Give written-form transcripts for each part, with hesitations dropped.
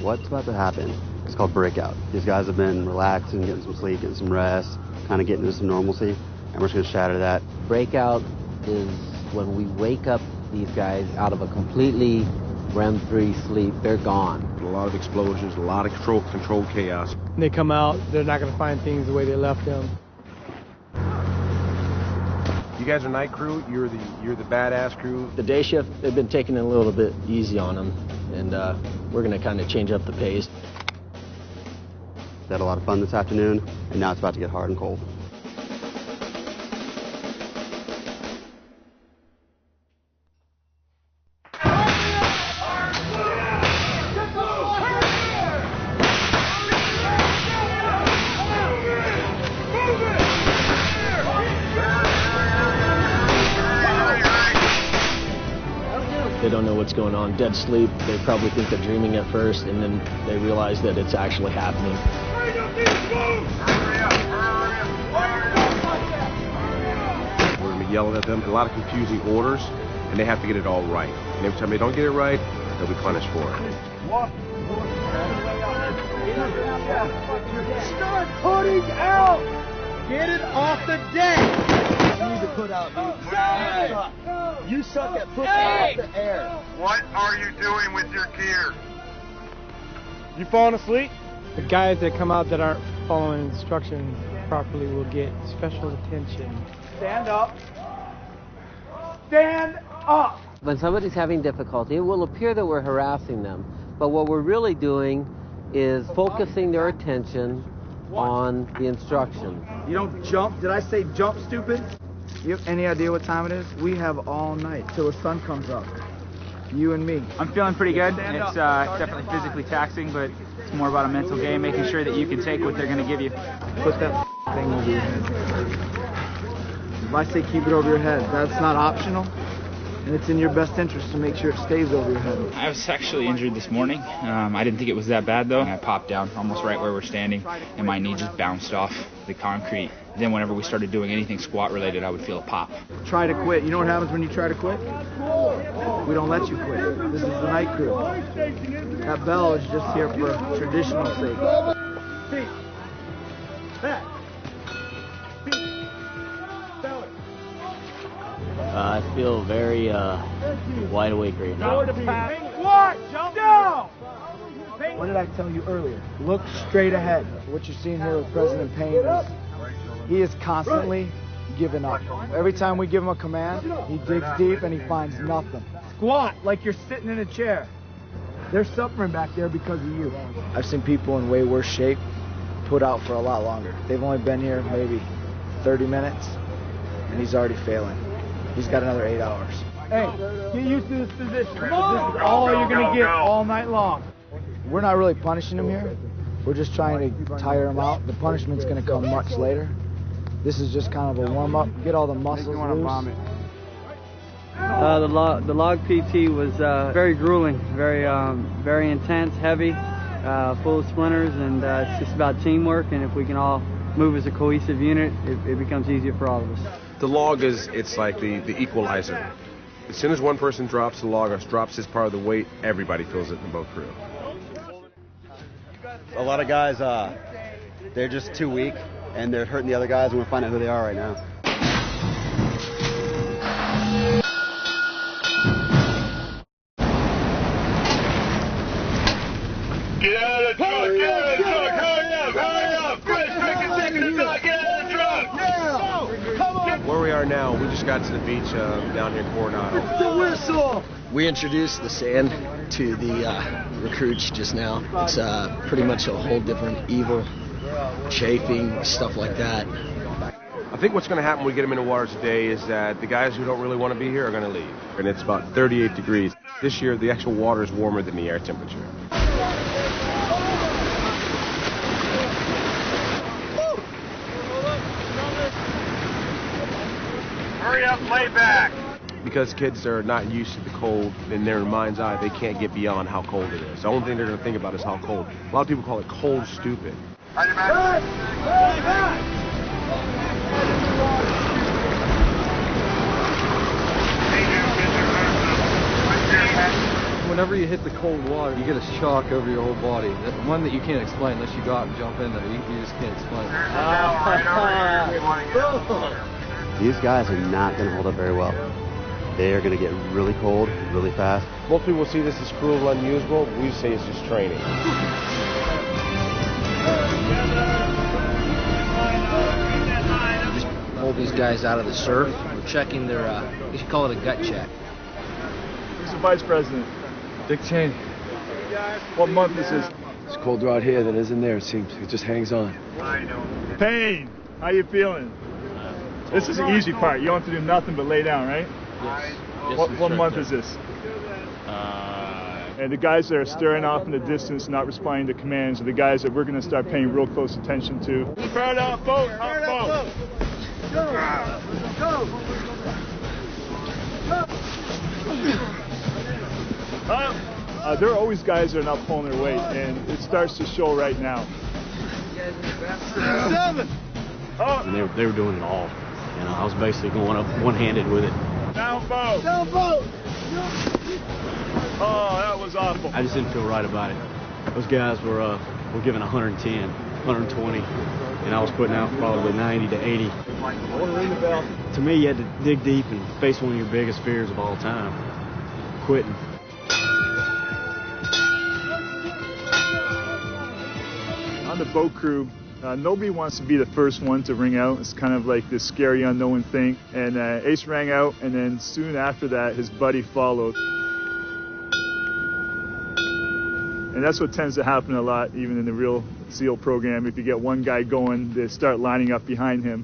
What's about to happen? It's called breakout. These guys have been relaxing, getting some sleep, getting some rest, kind of getting into some normalcy, and we're just going to shatter that. Breakout is when we wake up these guys out of a completely REM-free sleep. They're gone. A lot of explosions, a lot of controlled chaos. When they come out, they're not going to find things the way they left them. You guys are night crew. You're the badass crew. The day shift, they've been taking it a little bit easy on them, and we're going to kind of change up the pace. Had a lot of fun this afternoon, and now it's about to get hard and cold. They don't know what's going on. Dead sleep. They probably think they're dreaming at first, and then they realize that it's actually happening. We're going to be yelling at them. A lot of confusing orders, and they have to get it all right. And every time they don't get it right, they'll be punished for it. Start putting out! Get it off the deck! You need to put out, dude. You suck at putting out the air. What are you doing with your gear? You falling asleep? The guys that come out that aren't following instructions properly will get special attention. Stand up. Stand up. When somebody's having difficulty, it will appear that we're harassing them, but what we're really doing is focusing their attention on the instruction. You don't jump. Did I say jump, stupid? You have any idea what time it is? We have all night till the sun comes up. You and me. I'm feeling pretty good. It's definitely physically taxing, but it's more about a mental game, making sure that you can take what they're going to give you. Put that thing over your head. If I say keep it over your head, that's not optional. And it's in your best interest to make sure it stays over your head. I was actually injured this morning. I didn't think it was that bad, though. I popped down almost right where we're standing, and my knee just bounced off the concrete. Then whenever we started doing anything squat related, I would feel a pop. Try to quit. You know what happens when you try to quit? We don't let you quit. This is the night crew. That bell is just here for traditional sake. Feet. Back. Feet. Belly. I feel very wide awake right now. What? Jump down! What did I tell you earlier? Look straight ahead. What you're seeing here with President Payne is he is constantly giving up. Every time we give him a command, he digs deep and he finds nothing. Squat like you're sitting in a chair. They're suffering back there because of you. I've seen people in way worse shape put out for a lot longer. They've only been here maybe 30 minutes, and he's already failing. He's got another 8 hours. Hey, get used to this position. This is all you're going to get all night long. We're not really punishing him here. We're just trying to tire him out. The punishment's going to come much later. This is just kind of a warm-up. Get all the muscles loose. The log PT was very grueling, very intense, heavy, full of splinters, and it's just about teamwork. And if we can all move as a cohesive unit, it becomes easier for all of us. The log it's like the equalizer. As soon as one person drops the log or drops his part of the weight, everybody feels it in the boat crew. A lot of guys, they're just too weak, and they're hurting the other guys, and we're finding out who they are right now. Get out of the truck! Get out of the truck! Hurry up! Hurry up! Chris, quick and second to knock! Get out of the truck! Yeah! Come on! Where we are now, we just got to the beach down here in Coronado. The whistle! We introduced the sand to the recruits just now. It's pretty much a whole different evil, chafing, stuff like that. I think what's going to happen when we get them in the water today is that the guys who don't really want to be here are going to leave. And it's about 38 degrees. This year, the actual water is warmer than the air temperature. Hurry up, lay back! Because kids are not used to the cold, in their mind's eye, they can't get beyond how cold it is. The only thing they're going to think about is how cold. A lot of people call it cold stupid. On your back! whenever you hit the cold water, you get a shock over your whole body. One that you can't explain unless you go out and jump in there. You just can't explain it. These guys are not going to hold up very well. They are going to get really cold, really fast. Most people see this as cruel and unusable. We say it's just training. Just hold these guys out of the surf. We're checking their, you should call it a gut check. Who's the Vice President? Dick Cheney. What month is this? It's colder out here than it is in there, it seems. It just hangs on. Payne, how you feeling? This is the easy part. You don't have to do nothing but lay down, right? Yes. What month is this? And the guys that are staring off in the distance, not responding to commands, are the guys that we're going to start paying real close attention to. Fire out boat! Out boat! Go! Go! There are always guys that are not pulling their weight, and it starts to show right now. 7! And they were doing it all. You know, I was basically going up one-handed with it. Down boat! Down boat! Oh, that was awful. I just didn't feel right about it. Those guys were giving 110, 120, and I was putting out probably 90 to 80. I want to ring the bell. To me, you had to dig deep and face one of your biggest fears of all time, quitting. On the boat crew, nobody wants to be the first one to ring out. It's kind of like this scary unknown thing. And Ace rang out, and then soon after that, his buddy followed. And that's what tends to happen a lot, even in the real SEAL program. If you get one guy going, they start lining up behind him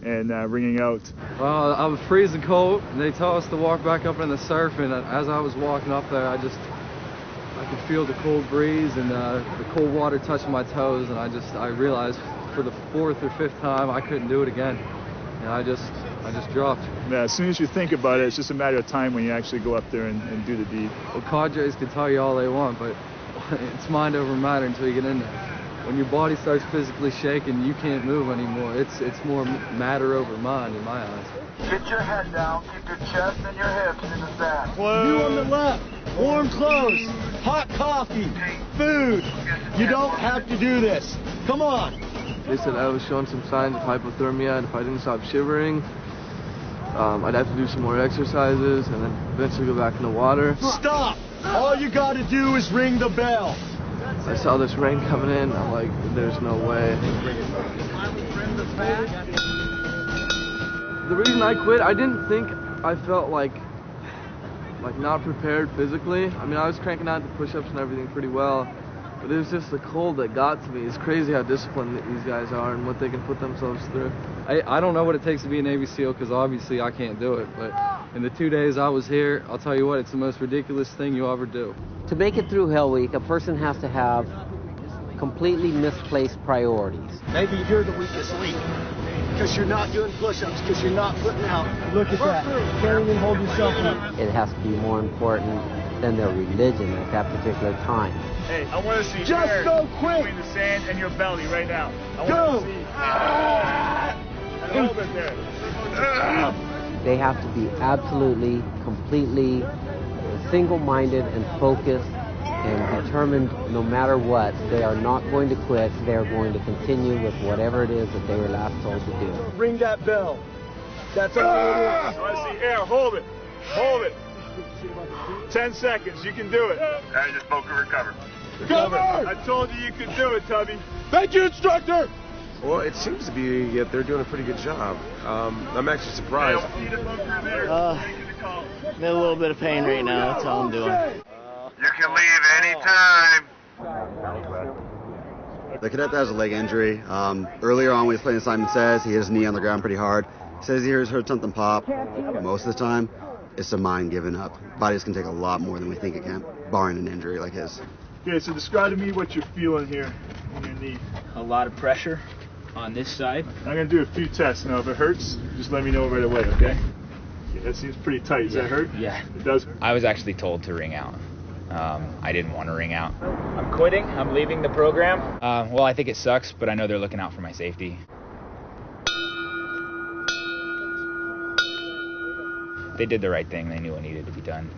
and ringing out. Well, I was freezing cold, and they told us to walk back up in the surf, and as I was walking up there, I could feel the cold breeze and the cold water touching my toes, and I realized for the 4th or 5th time I couldn't do it again, and I just dropped. Yeah, as soon as you think about it, it's just a matter of time when you actually go up there and do the deed. Well, cadres can tell you all they want, but it's mind over matter until you get in there. When your body starts physically shaking, you can't move anymore. It's more matter over mind in my eyes. Get your head down, keep your chest and your hips in the sand. You on the left, warm clothes, hot coffee, food. You don't have to do this. Come on. They said I was showing some signs of hypothermia, and if I didn't stop shivering, I'd have to do some more exercises and then eventually go back in the water. Stop! All you got to do is ring the bell. I saw this rain coming in. I'm like, there's no way. The reason I quit, I didn't think I felt like not prepared physically. I mean, I was cranking out the push-ups and everything pretty well, but it was just the cold that got to me. It's crazy how disciplined these guys are and what they can put themselves through. I don't know what it takes to be a Navy SEAL, because obviously I can't do it, but in the 2 days I was here, I'll tell you what, it's the most ridiculous thing you'll ever do. To make it through Hell Week, a person has to have completely misplaced priorities. Maybe you're the weakest link because you're not doing push-ups, because you're not putting out. Look at that. Can't even hold yourself up. It has to be more important than their religion at that particular time. Hey, I want to see just air go quick between the sand and your belly right now. I go. Want to see. And hold it there. They have to be absolutely, completely single-minded and focused and determined no matter what. They are not going to quit. They are going to continue with whatever it is that they were last told to do. Ring that bell. That's all it is. I want to see air. Hold it. Hold it. 10 seconds. You can do it. And just boat crew recover. Recover! I told you you could do it, Tubby. Thank you, instructor. Well, it seems to be that they're doing a pretty good job. I'm actually surprised. In a little bit of pain right now. That's all I'm doing. You can leave anytime. The cadet has a leg injury. Earlier on when he was playing Simon Says, he hit his knee on the ground pretty hard. He says he heard something pop. Most of the time, it's the mind giving up. Bodies can take a lot more than we think it can, barring an injury like his. Okay, so describe to me what you're feeling here in your knee. A lot of pressure on this side. I'm going to do a few tests. Now, if it hurts, just let me know right away, okay? Yeah, that seems pretty tight. Does that hurt? Yeah. It does? I was actually told to ring out. I didn't want to ring out. I'm quitting. I'm leaving the program. Well, I think it sucks, but I know they're looking out for my safety. They did the right thing. They knew what needed to be done.